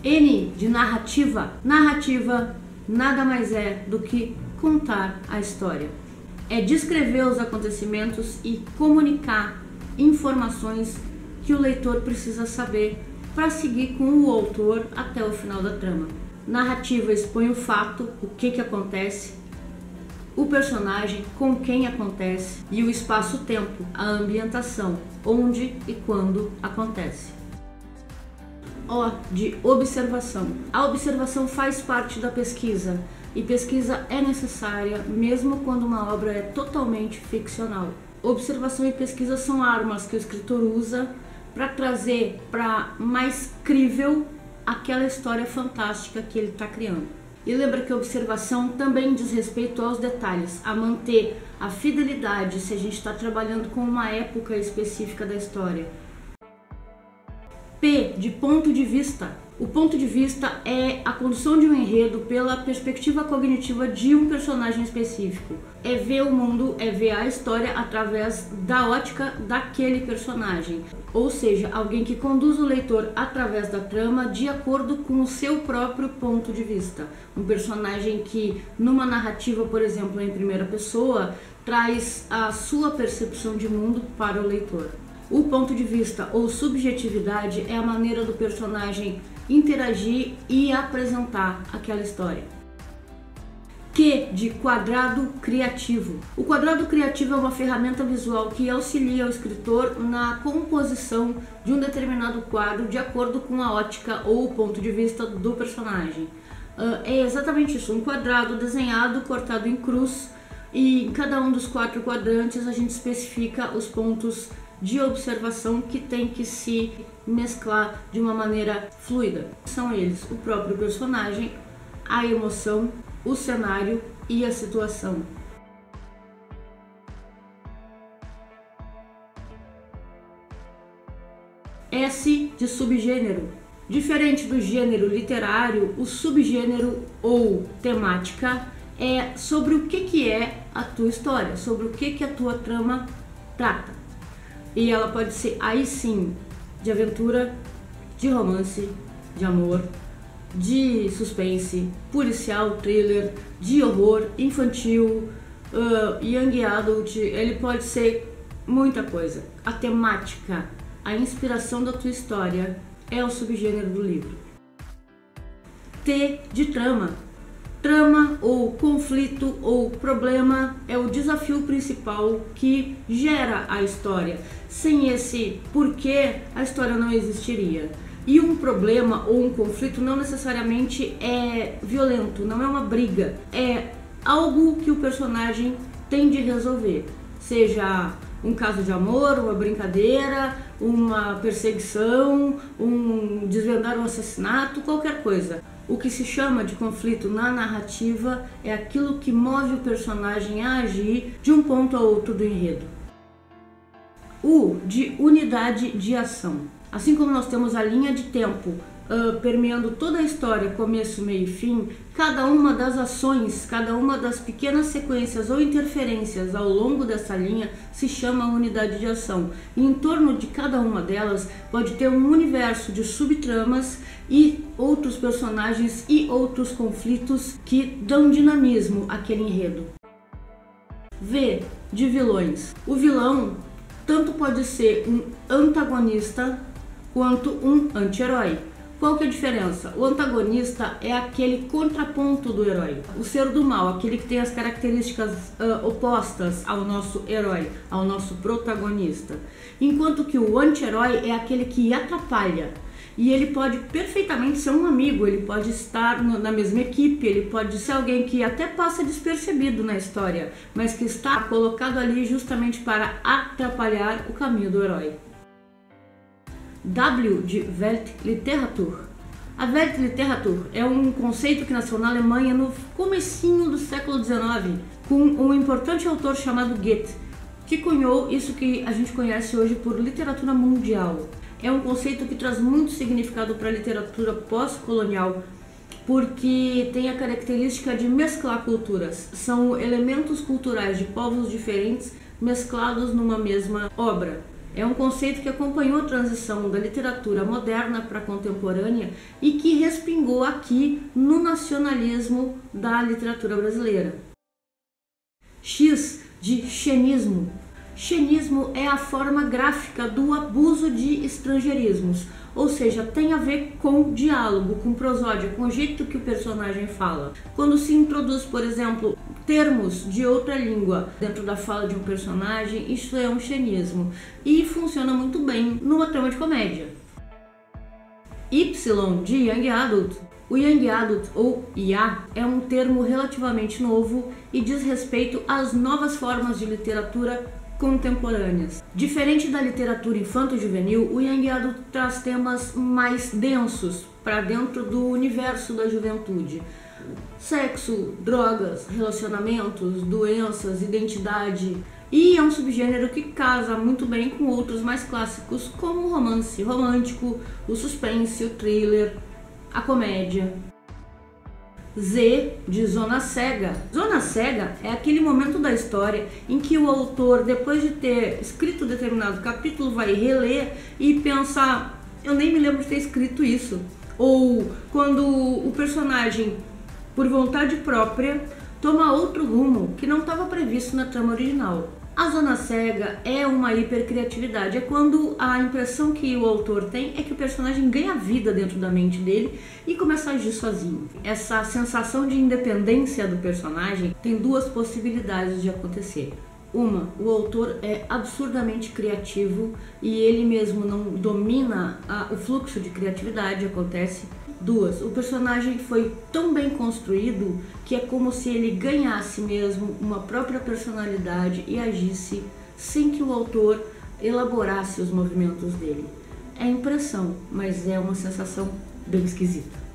N de narrativa. Narrativa nada mais é do que contar a história. É descrever os acontecimentos e comunicar informações que o leitor precisa saber para seguir com o autor até o final da trama. Narrativa expõe o fato, o que acontece, o personagem, com quem acontece e o espaço-tempo, a ambientação, onde e quando acontece. O de observação. A observação faz parte da pesquisa e pesquisa é necessária mesmo quando uma obra é totalmente ficcional. Observação e pesquisa são armas que o escritor usa para trazer para mais crível aquela história fantástica que ele está criando. E lembra que a observação também diz respeito aos detalhes, a manter a fidelidade se a gente está trabalhando com uma época específica da história. P de ponto de vista. O ponto de vista é a condução de um enredo pela perspectiva cognitiva de um personagem específico. É ver o mundo, é ver a história através da ótica daquele personagem. Ou seja, alguém que conduz o leitor através da trama de acordo com o seu próprio ponto de vista. Um personagem que, numa narrativa, por exemplo, em primeira pessoa, traz a sua percepção de mundo para o leitor. O ponto de vista ou subjetividade é a maneira do personagem interagir e apresentar aquela história. Q de quadrado criativo. O quadrado criativo é uma ferramenta visual que auxilia o escritor na composição de um determinado quadro de acordo com a ótica ou o ponto de vista do personagem. É exatamente isso, um quadrado desenhado, cortado em cruz, e em cada um dos 4 quadrantes a gente especifica os pontos de observação que tem que se mesclar de uma maneira fluida. São eles o próprio personagem, a emoção, o cenário e a situação. S de subgênero. Diferente do gênero literário, o subgênero ou temática é sobre o que é a tua história, sobre o que a tua trama trata. E ela pode ser, aí sim, de aventura, de romance, de amor, de suspense, policial, thriller, de horror, infantil, young adult. Ele pode ser muita coisa. A temática, a inspiração da tua história é o subgênero do livro. T de trama. Trama ou conflito ou problema é o desafio principal que gera a história. Sem esse porquê, a história não existiria. E um problema ou um conflito não necessariamente é violento, não é uma briga. É algo que o personagem tem de resolver. Seja um caso de amor, uma brincadeira, uma perseguição, desvendar um assassinato, qualquer coisa. O que se chama de conflito na narrativa é aquilo que move o personagem a agir de um ponto a outro do enredo. U de unidade de ação. Assim como nós temos a linha de tempo permeando toda a história, começo, meio e fim, cada uma das ações, cada uma das pequenas sequências ou interferências ao longo dessa linha se chama unidade de ação. E em torno de cada uma delas pode ter um universo de subtramas e outros personagens e outros conflitos que dão dinamismo àquele enredo. V de vilões. O vilão tanto pode ser um antagonista quanto um anti-herói. Qual que é a diferença? O antagonista é aquele contraponto do herói, o ser do mal, aquele que tem as características opostas ao nosso herói, ao nosso protagonista. Enquanto que o anti-herói é aquele que atrapalha. E ele pode perfeitamente ser um amigo, ele pode estar na mesma equipe, ele pode ser alguém que até passa despercebido na história, mas que está colocado ali justamente para atrapalhar o caminho do herói. W de Weltliteratur. A Weltliteratur é um conceito que nasceu na Alemanha no comecinho do século XIX, com um importante autor chamado Goethe, que cunhou isso que a gente conhece hoje por literatura mundial. É um conceito que traz muito significado para a literatura pós-colonial, porque tem a característica de mesclar culturas. São elementos culturais de povos diferentes mesclados numa mesma obra. É um conceito que acompanhou a transição da literatura moderna para a contemporânea e que respingou aqui no nacionalismo da literatura brasileira. X de xenismo. Xenismo é a forma gráfica do abuso de estrangeirismos, ou seja, tem a ver com diálogo, com prosódia, com o jeito que o personagem fala. Quando se introduz, por exemplo, termos de outra língua dentro da fala de um personagem, isso é um xenismo e funciona muito bem numa trama de comédia. Y de Young Adult. O Young Adult, ou YA, é um termo relativamente novo e diz respeito às novas formas de literatura contemporâneas. Diferente da literatura infanto-juvenil, o Young Adult traz temas mais densos para dentro do universo da juventude. Sexo, drogas, relacionamentos, doenças, identidade. E é um subgênero que casa muito bem com outros mais clássicos, como o romance romântico, o suspense, o thriller, a comédia. Z de zona cega. Zona cega é aquele momento da história em que o autor, depois de ter escrito determinado capítulo, vai reler e pensar: eu nem me lembro de ter escrito isso. Ou quando o personagem, por vontade própria, toma outro rumo que não estava previsto na trama original. A zona cega é uma hipercriatividade, é quando a impressão que o autor tem é que o personagem ganha vida dentro da mente dele e começa a agir sozinho. Essa sensação de independência do personagem tem duas possibilidades de acontecer. Uma, o autor é absurdamente criativo e ele mesmo não domina o fluxo de criatividade, acontece. Duas, o personagem foi tão bem construído que é como se ele ganhasse mesmo uma própria personalidade e agisse sem que o autor elaborasse os movimentos dele. É impressão, mas é uma sensação bem esquisita.